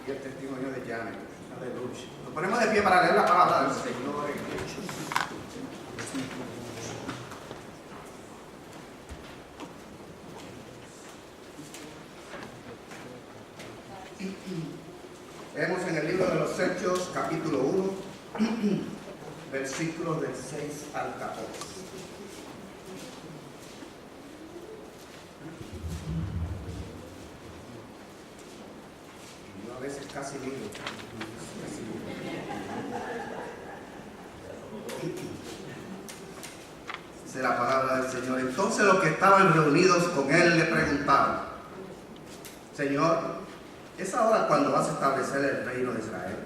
y el testimonio de Janet. Aleluya. Nos ponemos de pie para leer la palabra del Señor en Hechos. Leemos en el libro de los Hechos, capítulo 1, versículos del 6 al 14. Yo a veces casi digo. Dice la palabra del Señor. Entonces los que estaban reunidos con él le preguntaron: Señor, ¿es ahora cuando vas a establecer el reino de Israel?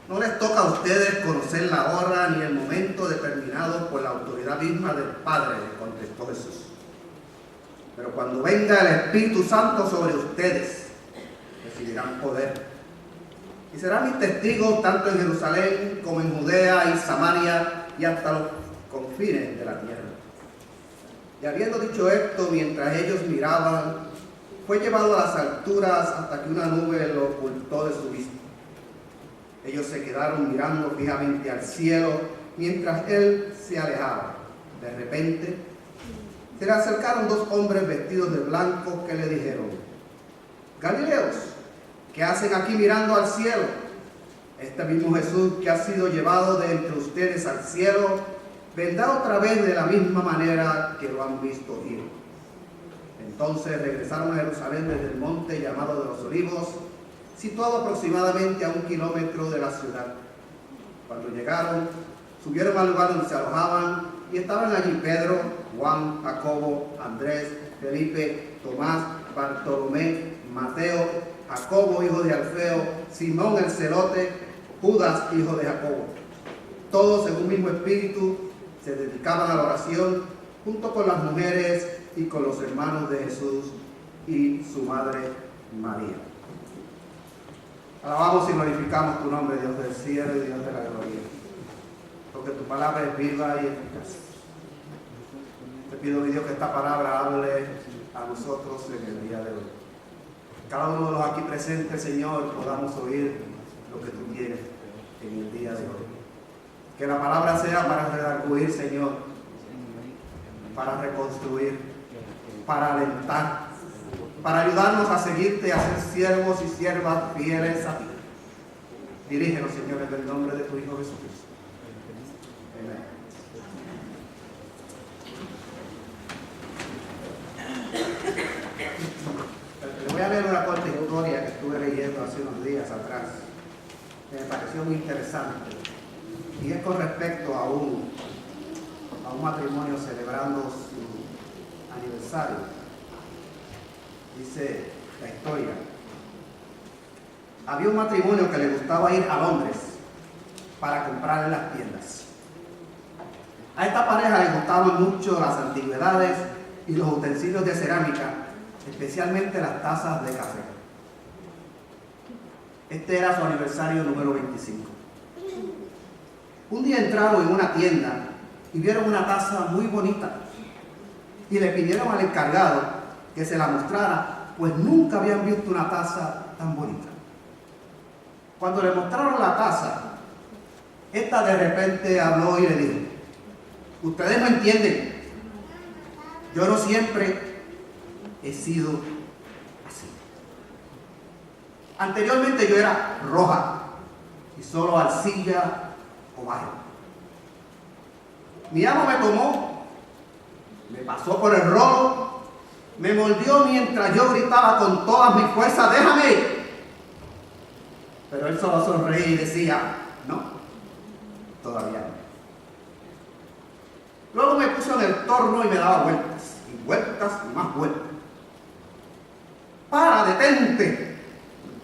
No les toca a ustedes conocer la hora ni el momento determinado por la autoridad misma del Padre, le contestó Jesús. Pero cuando venga el Espíritu Santo sobre ustedes, recibirán poder. Y serán mis testigos tanto en Jerusalén como en Judea y Samaria y hasta los confines de la tierra. Y habiendo dicho esto, mientras ellos miraban, fue llevado a las alturas hasta que una nube lo ocultó de su vista. Ellos se quedaron mirando fijamente al cielo mientras él se alejaba. De repente, se le acercaron dos hombres vestidos de blanco que le dijeron: Galileos, ¿qué hacen aquí mirando al cielo? Este mismo Jesús que ha sido llevado de entre ustedes al cielo, vendrá otra vez de la misma manera que lo han visto ir. Entonces regresaron a Jerusalén desde el monte llamado de los Olivos, situado aproximadamente a 1 kilómetro de la ciudad. Cuando llegaron, subieron al lugar donde se alojaban y estaban allí Pedro, Juan, Jacobo, Andrés, Felipe, Tomás, Bartolomé, Mateo, Jacobo, hijo de Alfeo, Simón el celote, Judas, hijo de Jacobo. Todos, en un mismo espíritu, se dedicaban a la oración junto con las mujeres y con los hermanos de Jesús y su madre María. Alabamos y glorificamos tu nombre, Dios del cielo y Dios de la gloria, porque tu palabra es viva y eficaz. Te pido, mi Dios, que esta palabra hable a nosotros en el día de hoy. Cada uno de los aquí presentes, Señor, podamos oír lo que tú tienes en el día de hoy. Que la palabra sea para redarguir, Señor, para reconstruir, para alentar, para ayudarnos a seguirte, a ser siervos y siervas fieles a ti. Dirígenos, Señor, en el nombre de tu Hijo Jesucristo. Amén. Le voy a leer una corta historia que estuve leyendo hace unos días atrás, que me pareció muy interesante, y es con respecto a un matrimonio celebrando su aniversario. Dice la historia: había un matrimonio que le gustaba ir a Londres para comprar en las tiendas. A esta pareja le gustaban mucho las antigüedades y los utensilios de cerámica, especialmente las tazas de café. Este era su aniversario número 25. Un día entraron en una tienda y vieron una taza muy bonita y le pidieron al encargado que se la mostrara, pues nunca habían visto una taza tan bonita. Cuando le mostraron la taza, esta de repente habló y le dijo: ustedes no entienden, yo no siempre he sido así. Anteriormente yo era roja y solo arcilla o barro. Mi amo me tomó, me pasó por el rolo, me mordió mientras yo gritaba con todas mis fuerzas: ¡déjame! Pero él solo sonreía y decía: no, todavía no. Luego me puso en el torno y me daba vueltas, y vueltas y más vueltas. ¡Para, detente!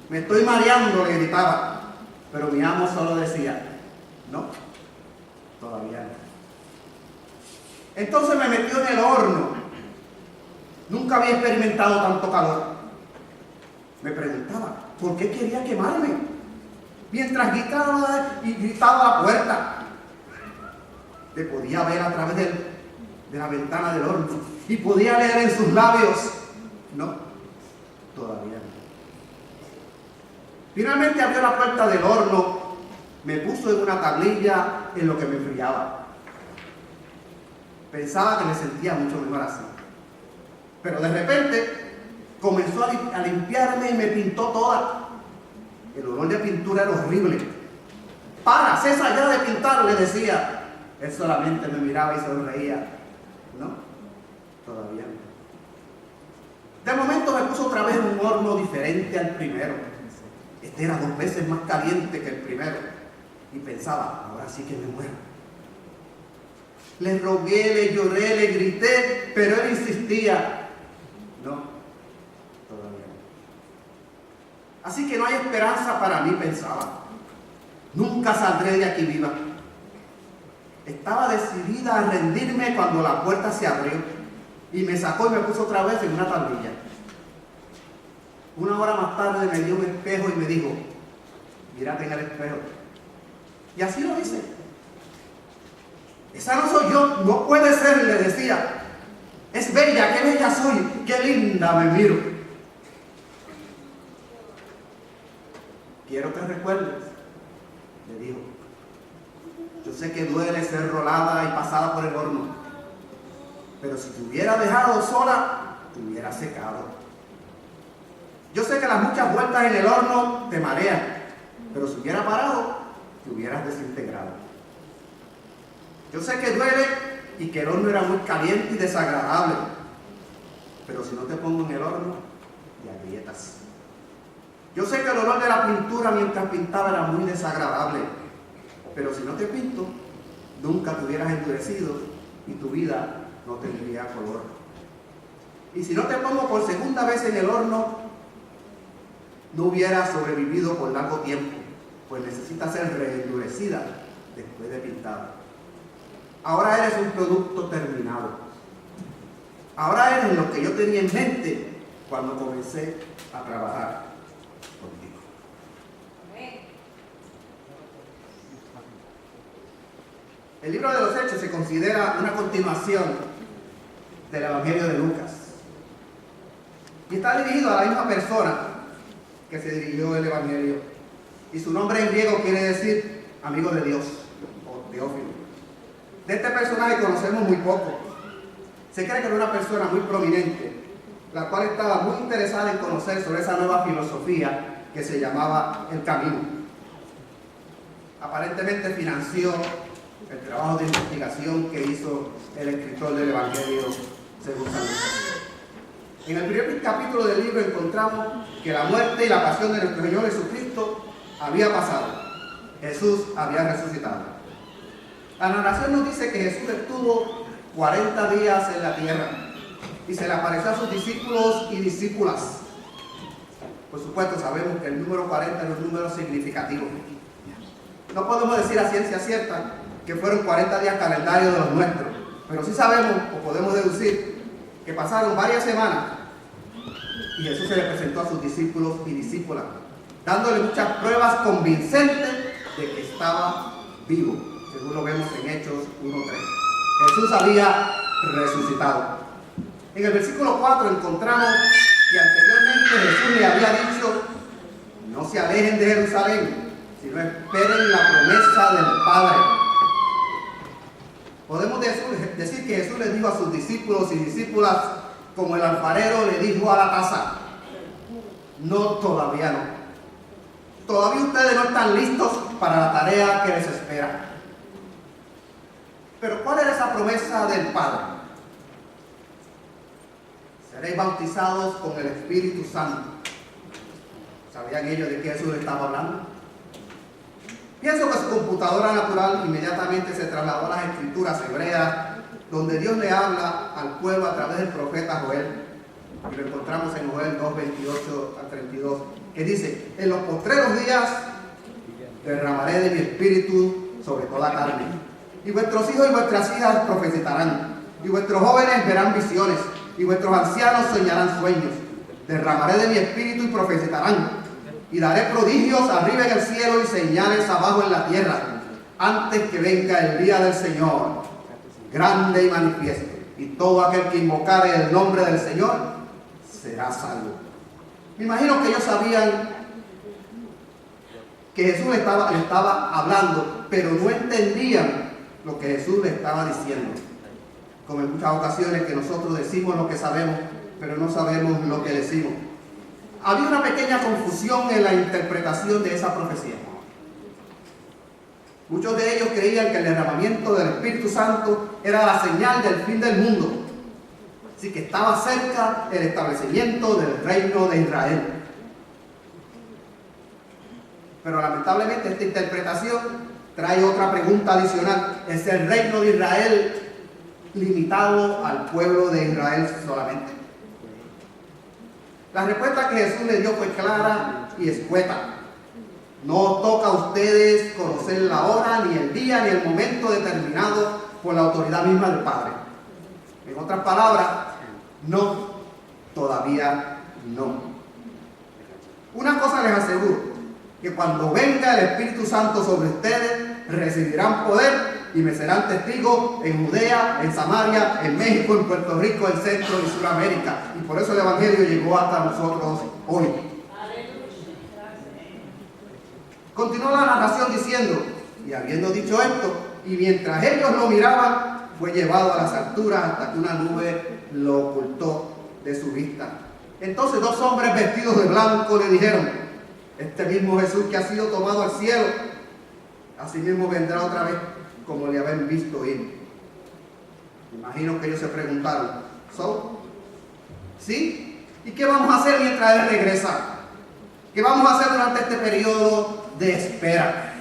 Me estoy mareando, le gritaba. Pero mi amo solo decía: no, todavía no. Entonces me metió en el horno. Nunca había experimentado tanto calor. Me preguntaba por qué quería quemarme, mientras gritaba y gritaba a la puerta. Le podía ver a través de la ventana del horno y podía leer en sus labios: no, todavía no. Finalmente abrió la puerta del horno, me puso en una tablilla en lo que me enfriaba. Pensaba que me sentía mucho mejor así. Pero de repente comenzó a limpiarme y me pintó toda. El olor de pintura era horrible. Para, cesa ya de pintar, le decía. Él solamente me miraba y sonreía. No, todavía no. De momento me puso otra vez en un horno diferente al primero. Este era 2 veces más caliente que el primero. Y pensaba, ahora sí que me muero. Le rogué, le lloré, le grité, pero él insistía. No, todavía no. Así que no hay esperanza para mí, pensaba. Nunca saldré de aquí viva. Estaba decidida a rendirme cuando la puerta se abrió y me sacó y me puso otra vez en una tablilla. 1 hora más tarde me dio un espejo y me dijo, mírate en el espejo. Y así lo hice. Esa no soy yo, no puede ser, le decía. Es bella, qué bella soy, qué linda me miro. Quiero que recuerdes, le dijo. Yo sé que duele ser rolada y pasada por el horno, pero si te hubiera dejado sola, te hubiera secado. Yo sé que las muchas vueltas en el horno te marean, pero si hubiera parado, te hubieras desintegrado. Yo sé que duele y que el horno era muy caliente y desagradable, pero si no te pongo en el horno, te agrietas. Yo sé que el olor de la pintura mientras pintaba era muy desagradable, pero si no te pinto, nunca te hubieras endurecido y tu vida no tendría color. Y si no te pongo por segunda vez en el horno, no hubieras sobrevivido por largo tiempo, pues necesitas ser reendurecida después de pintada. Ahora eres un producto terminado. Ahora eres lo que yo tenía en mente cuando comencé a trabajar contigo. El libro de los Hechos se considera una continuación del Evangelio de Lucas. Y está dirigido a la misma persona que se dirigió el Evangelio. Y su nombre en griego quiere decir amigo de Dios o Teófilo. De este personaje conocemos muy poco. Se cree que era una persona muy prominente, la cual estaba muy interesada en conocer sobre esa nueva filosofía que se llamaba el camino. Aparentemente financió el trabajo de investigación que hizo el escritor del Evangelio según San Lucas. En el primer capítulo del libro encontramos que la muerte y la pasión de nuestro Señor Jesucristo había pasado. Jesús había resucitado. La narración nos dice que Jesús estuvo 40 días en la tierra y se le apareció a sus discípulos y discípulas. Por supuesto, sabemos que el número 40 es un número significativo. No podemos decir a ciencia cierta que fueron 40 días calendario de los nuestros, pero sí sabemos o podemos deducir que pasaron varias semanas y Jesús se le presentó a sus discípulos y discípulas, dándole muchas pruebas convincentes de que estaba vivo, según lo vemos en Hechos 1:3. Jesús había resucitado. En el versículo 4 encontramos que anteriormente Jesús le había dicho: no se alejen de Jerusalén, sino esperen la promesa del Padre. Podemos decir que Jesús les dijo a sus discípulos y discípulas como el alfarero le dijo a la taza: no, todavía no. Todavía ustedes no están listos para la tarea que les espera. Pero ¿cuál era esa promesa del Padre? Seréis bautizados con el Espíritu Santo. ¿Sabían ellos de qué Jesús les estaba hablando? Pienso que su computadora natural inmediatamente se trasladó a las escrituras hebreas, donde Dios le habla al pueblo a través del profeta Joel. Y lo encontramos en Joel 2:28-32, que dice: en los postreros días derramaré de mi espíritu sobre toda carne, y vuestros hijos y vuestras hijas profetizarán, y vuestros jóvenes verán visiones, y vuestros ancianos soñarán sueños. Derramaré de mi espíritu y profetizarán, y daré prodigios arriba en el cielo y señales abajo en la tierra, antes que venga el día del Señor, grande y manifiesto. Y todo aquel que invocare el nombre del Señor será salvo. Me imagino que ellos sabían que Jesús le estaba hablando, pero no entendían lo que Jesús le estaba diciendo. Como en muchas ocasiones que nosotros decimos lo que sabemos, pero no sabemos lo que decimos. Había una pequeña confusión en la interpretación de esa profecía. Muchos de ellos creían que el derramamiento del Espíritu Santo era la señal del fin del mundo. Así que estaba cerca el establecimiento del reino de Israel. Pero lamentablemente esta interpretación trae otra pregunta adicional. ¿Es el reino de Israel limitado al pueblo de Israel solamente? La respuesta que Jesús le dio fue clara y escueta. No toca a ustedes conocer la hora, ni el día, ni el momento determinado por la autoridad misma del Padre. En otras palabras, no, todavía no. Una cosa les aseguro, que cuando venga el Espíritu Santo sobre ustedes, recibirán poder y me serán testigos en Judea, en Samaria, en México, en Puerto Rico, en Centro y Suramérica. Y por eso el Evangelio llegó hasta nosotros hoy. Continuó la narración diciendo, y habiendo dicho esto, y mientras ellos lo miraban, fue llevado a las alturas hasta que una nube lo ocultó de su vista. Entonces 2 hombres vestidos de blanco le dijeron, este mismo Jesús que ha sido tomado al cielo, así mismo vendrá otra vez como le habían visto ir. Imagino que ellos se preguntaron, ¿sí? ¿Y qué vamos a hacer mientras Él regresa? ¿Qué vamos a hacer durante este periodo de espera?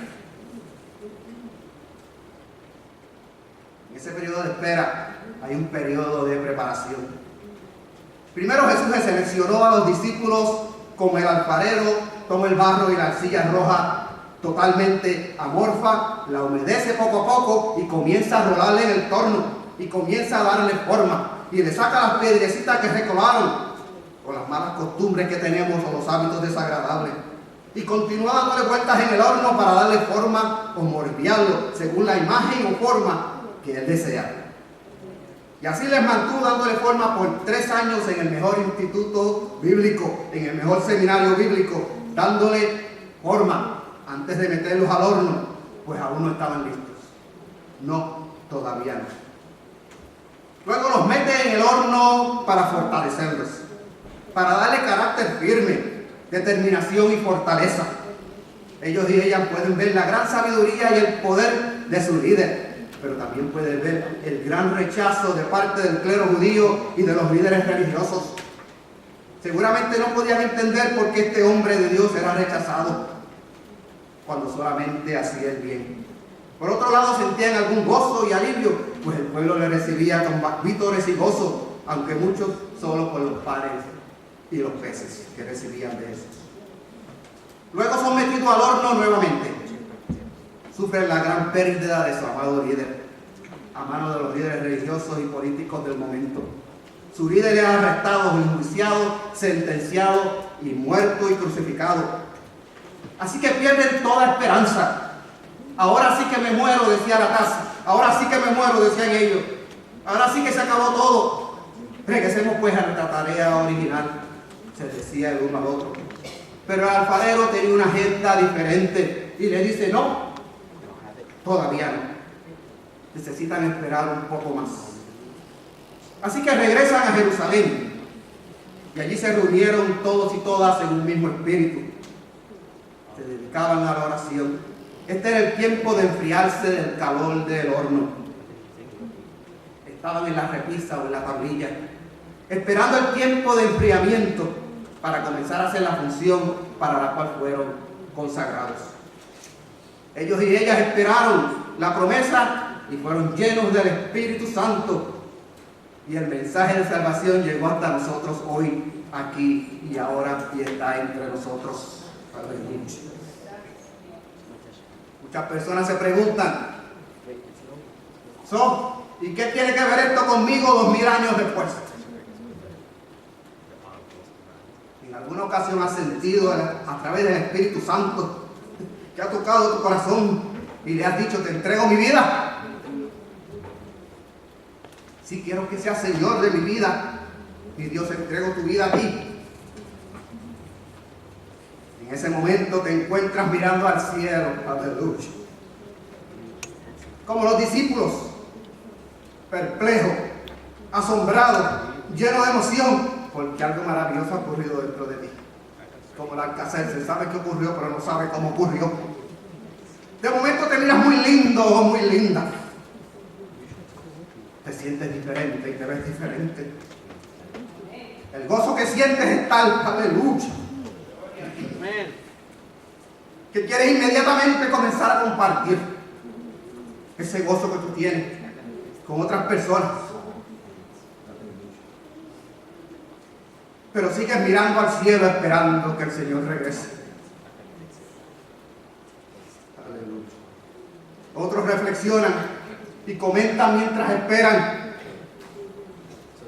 En ese periodo de espera hay un periodo de preparación. Primero Jesús le seleccionó a los discípulos como el alfarero toma el barro y la arcilla roja totalmente amorfa, la humedece poco a poco y comienza a rolarle en el torno y comienza a darle forma y le saca las piedrecitas que recolaron con las malas costumbres que tenemos o los hábitos desagradables y continúa dándole vueltas en el horno para darle forma o moldearlo según la imagen o forma que él desea. Y así les mantuvo dándole forma por 3 años en el mejor instituto bíblico, en el mejor seminario bíblico, dándole forma antes de meterlos al horno, pues aún no estaban listos. No, todavía no. Luego los mete en el horno para fortalecerlos, para darle carácter firme, determinación y fortaleza. Ellos y ellas pueden ver la gran sabiduría y el poder de su líder, pero también pueden ver el gran rechazo de parte del clero judío y de los líderes religiosos. Seguramente no podían entender por qué este hombre de Dios era rechazado cuando solamente hacía el bien. Por otro lado, sentían algún gozo y alivio, pues el pueblo le recibía con vítores y gozo, aunque muchos solo por los panes y los peces que recibían de esos. Luego son metidos al horno nuevamente. Sufren la gran pérdida de su amado líder, a manos de los líderes religiosos y políticos del momento. Su líder es arrestado, enjuiciado, sentenciado y muerto y crucificado. Así que pierden toda esperanza. Ahora sí que me muero, decía la casa. Ahora sí que me muero, decían ellos. Ahora sí que se acabó todo. Regresemos pues a nuestra tarea original, se decía el uno al otro. Pero el alfarero tenía una agenda diferente y le dice, no, todavía no. Necesitan esperar un poco más. Así que regresan a Jerusalén y allí se reunieron todos y todas en un mismo espíritu. Se dedicaban a la oración. Este era el tiempo de enfriarse del calor del horno. Estaban en la repisa o en la tablilla, esperando el tiempo de enfriamiento para comenzar a hacer la función para la cual fueron consagrados. Ellos y ellas esperaron la promesa y fueron llenos del Espíritu Santo. Y el mensaje de salvación llegó hasta nosotros hoy, aquí y ahora, y está entre nosotros. Muchas personas se preguntan, ¿y qué tiene que ver esto conmigo 2000 años después? ¿En alguna ocasión has sentido a través del Espíritu Santo que ha tocado tu corazón y le has dicho, te entrego mi vida? Sí, quiero que seas Señor de mi vida. Y Dios, entrego tu vida a ti. En ese momento te encuentras mirando al cielo, aleluya. Como los discípulos, perplejos, asombrados, llenos de emoción, porque algo maravilloso ha ocurrido dentro de ti. Como el Alcácer, se sabe qué ocurrió, pero no sabe cómo ocurrió. De momento te miras muy lindo o muy linda. Te sientes diferente y te ves diferente. El gozo que sientes es tal, aleluya, que quieres inmediatamente comenzar a compartir ese gozo que tú tienes con otras personas. Pero sigues mirando al cielo esperando que el Señor regrese. Aleluya. Otros reflexionan y comentan mientras esperan.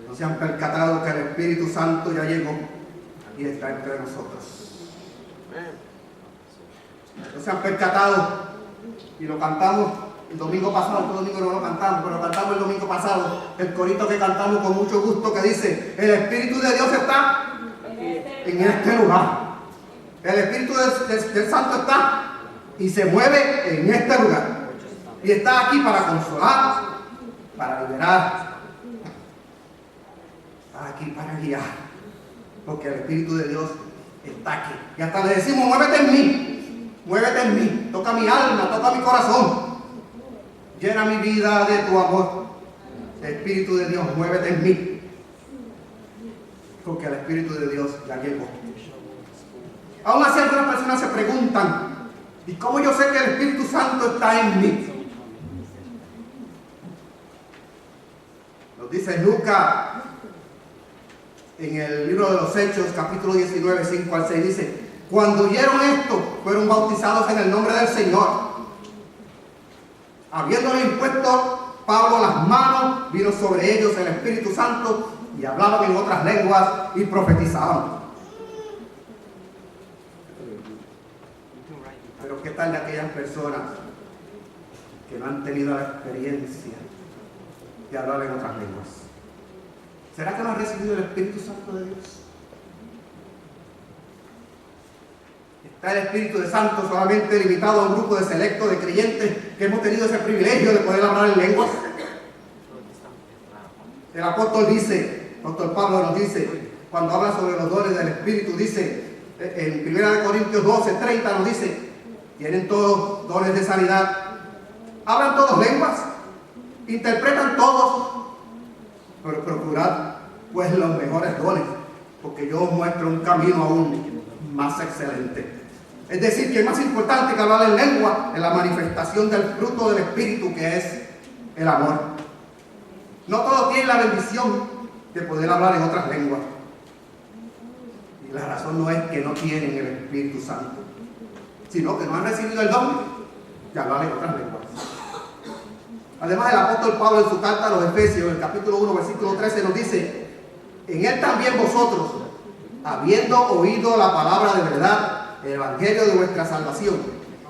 No se han percatado que el Espíritu Santo ya llegó y está entre nosotros. No se han percatado, y lo cantamos el domingo pasado. Este domingo no lo cantamos, pero lo cantamos el domingo pasado, el corito que cantamos con mucho gusto, que dice: el Espíritu de Dios está en este lugar. El Espíritu del Santo está y se mueve en este lugar, y está aquí para consolar, para liberar, está aquí para guiar, porque el Espíritu de Dios está aquí. Y hasta le decimos: muévete en mí, muévete en mí, toca mi alma, toca mi corazón, llena mi vida de tu amor. Espíritu de Dios, muévete en mí, porque el Espíritu de Dios ya llegó. Aún así, algunas personas se preguntan: ¿y cómo yo sé que el Espíritu Santo está en mí? Nos dice Lucas en el libro de los Hechos, capítulo 19, 5 al 6, dice: cuando oyeron esto, fueron bautizados en el nombre del Señor. Habiéndole impuesto Pablo las manos, vino sobre ellos el Espíritu Santo, y hablaban en otras lenguas y profetizaban. Pero ¿qué tal de aquellas personas que no han tenido la experiencia de hablar en otras lenguas? ¿Será que no han recibido el Espíritu Santo de Dios? ¿Está el Espíritu de Santo solamente limitado a un grupo de selecto de creyentes que hemos tenido ese privilegio de poder hablar en lenguas? El apóstol Pablo nos dice, cuando habla sobre los dones del Espíritu, dice en 1 Corintios 12, 30, nos dice: tienen todos dones de sanidad, hablan todos lenguas, interpretan todos, pero procurad pues los mejores dones, porque yo os muestro un camino aún más excelente. Es decir, que es más importante que hablar en lengua en la manifestación del fruto del Espíritu, que es el amor. No todos tienen la bendición de poder hablar en otras lenguas, y la razón no es que no tienen el Espíritu Santo, sino que no han recibido el don de hablar en otras lenguas. Además, el apóstol Pablo, en su carta a los Efesios, en el capítulo 1, versículo 13, nos dice: en él también vosotros, habiendo oído la palabra de verdad, el evangelio de vuestra salvación,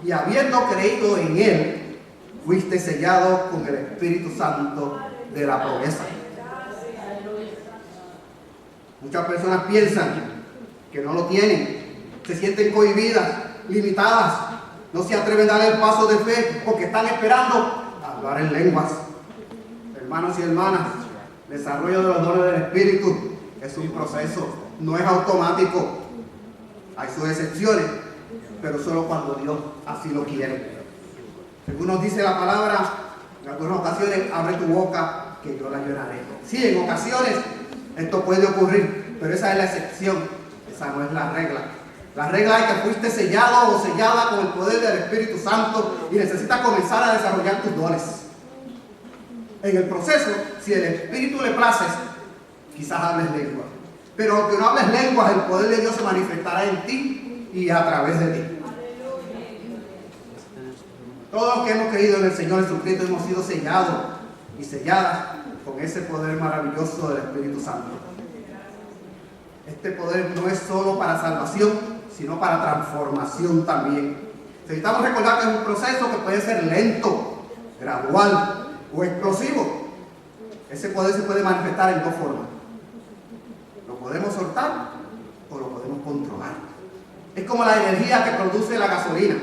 y habiendo creído en él, fuiste sellados con el Espíritu Santo de la promesa. Muchas personas piensan que no lo tienen, se sienten cohibidas, limitadas, no se atreven a dar el paso de fe porque están esperando hablar en lenguas. Hermanos y hermanas, el desarrollo de los dones del Espíritu es un proceso, no es automático. Hay sus excepciones, pero solo cuando Dios así lo quiere. Según nos dice la palabra, en algunas ocasiones: abre tu boca que yo la llenaré. Sí, en ocasiones esto puede ocurrir, pero esa es la excepción, esa no es la regla. La regla es que fuiste sellado o sellada con el poder del Espíritu Santo y necesitas comenzar a desarrollar tus dones. En el proceso, si el Espíritu le place, quizás hables lenguas. Pero aunque no hables lenguas, el poder de Dios se manifestará en ti y a través de ti. Todos los que hemos creído en el Señor Jesucristo hemos sido sellados y selladas con ese poder maravilloso del Espíritu Santo. Este poder no es solo para salvación, sino para transformación también. Necesitamos recordar que es un proceso que puede ser lento, gradual o explosivo. Ese poder se puede manifestar en dos formas: lo podemos soltar o lo podemos controlar. Es como la energía que produce la gasolina.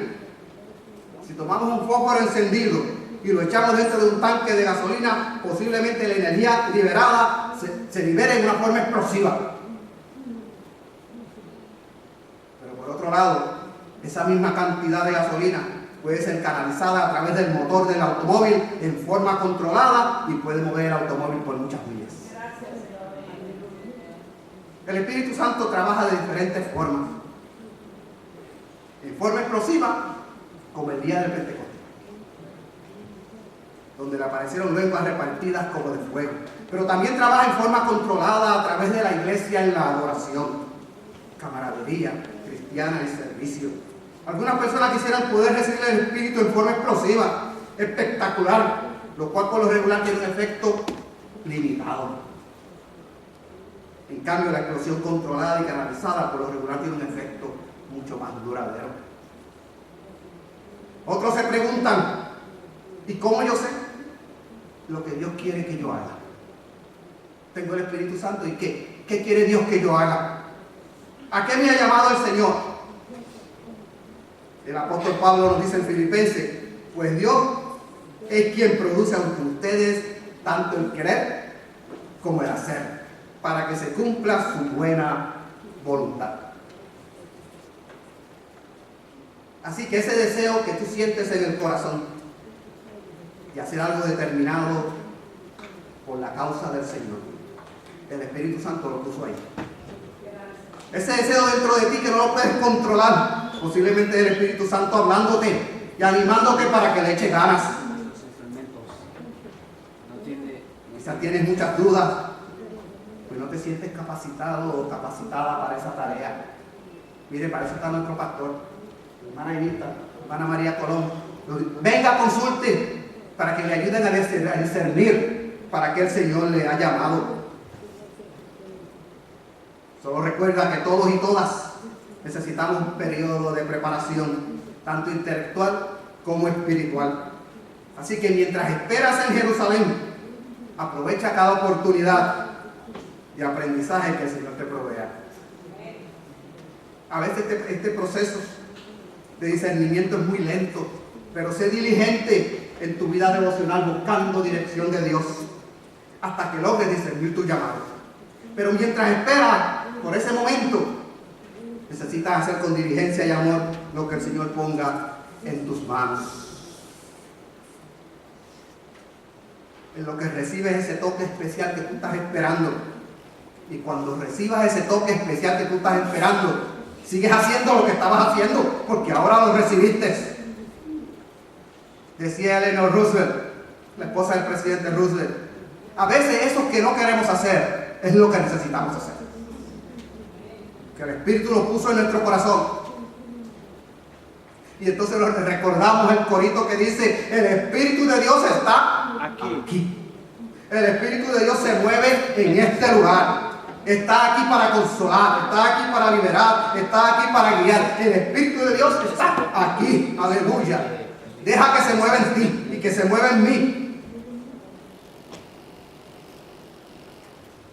Si tomamos un fósforo encendido y lo echamos dentro de un tanque de gasolina, posiblemente la energía liberada se libere en una forma explosiva. Pero por otro lado, esa misma cantidad de gasolina puede ser canalizada a través del motor del automóvil en forma controlada y puede mover el automóvil por muchas millas. El Espíritu Santo trabaja de diferentes formas. En forma explosiva, como el día del Pentecostés, donde le aparecieron lenguas repartidas como de fuego. Pero también trabaja en forma controlada a través de la iglesia en la adoración, camaradería cristiana y servicio. Algunas personas quisieran poder recibir el Espíritu en forma explosiva, espectacular, lo cual por lo regular tiene un efecto limitado. En cambio, la explosión controlada y canalizada por lo regular tiene un efecto mucho más duradero. Otros se preguntan, ¿y cómo yo sé lo que Dios quiere que yo haga? Tengo el Espíritu Santo, ¿y qué? ¿Qué quiere Dios que yo haga? ¿A qué me ha llamado el Señor? El apóstol Pablo nos dice en Filipenses, pues Dios es quien produce ante ustedes tanto el querer como el hacer, para que se cumpla su buena voluntad. Así que ese deseo que tú sientes en el corazón de hacer algo determinado por la causa del Señor, el Espíritu Santo lo puso ahí. Ese deseo dentro de ti que no lo puedes controlar, posiblemente el Espíritu Santo hablándote y animándote para que le eches ganas. Quizás tienes muchas dudas, pues no te sientes capacitado o capacitada para esa tarea. Mire, para eso está nuestro pastor, hermana Evita, hermana María Colón. Venga, consulte para que le ayuden a discernir para qué el Señor le ha llamado. Solo recuerda que todos y todas necesitamos un periodo de preparación, tanto intelectual como espiritual. Así que mientras esperas en Jerusalén, aprovecha cada oportunidad de aprendizaje que el Señor te provea. A veces este proceso de discernimiento es muy lento, pero sé diligente en tu vida devocional buscando dirección de Dios hasta que logres discernir tu llamado. Pero mientras esperas por ese momento, necesitas hacer con diligencia y amor lo que el Señor ponga en tus manos. En lo que recibes ese toque especial que tú estás esperando. Y cuando recibas ese toque especial que tú estás esperando, sigues haciendo lo que estabas haciendo, porque ahora lo recibiste. Decía Eleanor Roosevelt, la esposa del presidente Roosevelt, a veces eso que no queremos hacer es lo que necesitamos hacer. Que el Espíritu lo puso en nuestro corazón. Y entonces recordamos el corito que dice, el Espíritu de Dios está aquí. El Espíritu de Dios se mueve en este lugar. Está aquí para consolar, está aquí para liberar, está aquí para guiar. El Espíritu de Dios está aquí. Aleluya. Deja que se mueva en ti y que se mueva en mí.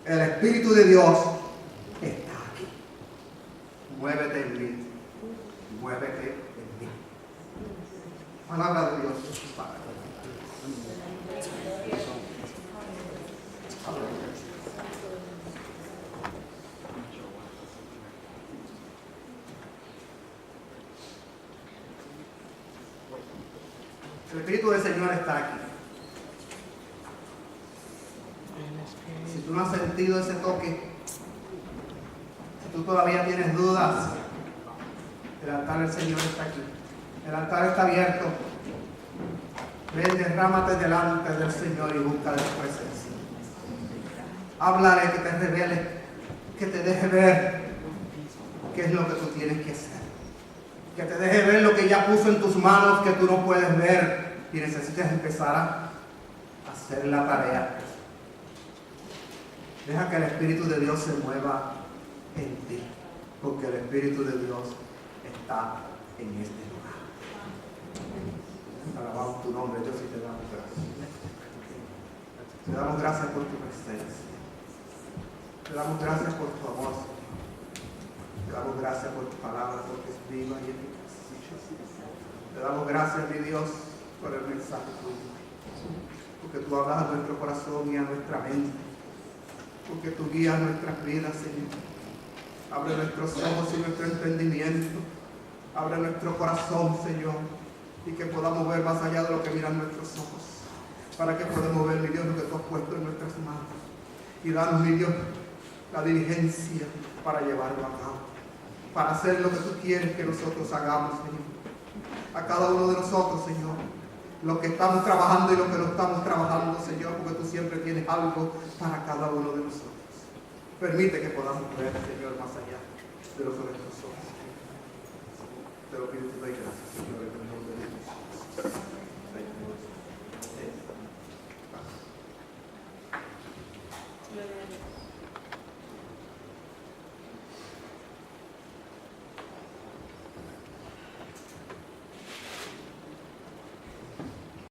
El Espíritu de Dios está aquí. Muévete en mí. Muévete en mí. Palabra de Dios. El Espíritu del Señor está aquí. Si tú no has sentido ese toque, si tú todavía tienes dudas, el altar del Señor está aquí. El altar está abierto. Ven, derrámate delante del Señor y busca de su presencia. Háblale, que te revele, que te deje ver qué es lo que tú tienes que hacer. Que te deje ver lo que ya puso en tus manos que tú no puedes ver y necesitas empezar a hacer la tarea. Deja que el Espíritu de Dios se mueva en ti, porque el Espíritu de Dios está en este lugar. Alabamos tu nombre, Dios, y te damos gracias. Te damos gracias por tu presencia. Te damos gracias por tu amor. Te damos gracias por tu palabra, porque es viva y eficaz. Te damos gracias, mi Dios, por el mensaje tuyo. Porque tú hablas a nuestro corazón y a nuestra mente. Porque tú guías nuestras vidas, Señor. Abre nuestros ojos y nuestro entendimiento. Abre nuestro corazón, Señor. Y que podamos ver más allá de lo que miran nuestros ojos. Para que podamos ver, mi Dios, lo que tú has puesto en nuestras manos. Y danos, mi Dios, la diligencia para llevarlo a cabo. Para hacer lo que tú quieres que nosotros hagamos, Señor. A cada uno de nosotros, Señor. Los que estamos trabajando y los que no estamos trabajando, Señor, porque tú siempre tienes algo para cada uno de nosotros. Permite que podamos ver, Señor, más allá de lo que nuestros ojos. Te lo pido y te doy gracias, Señor.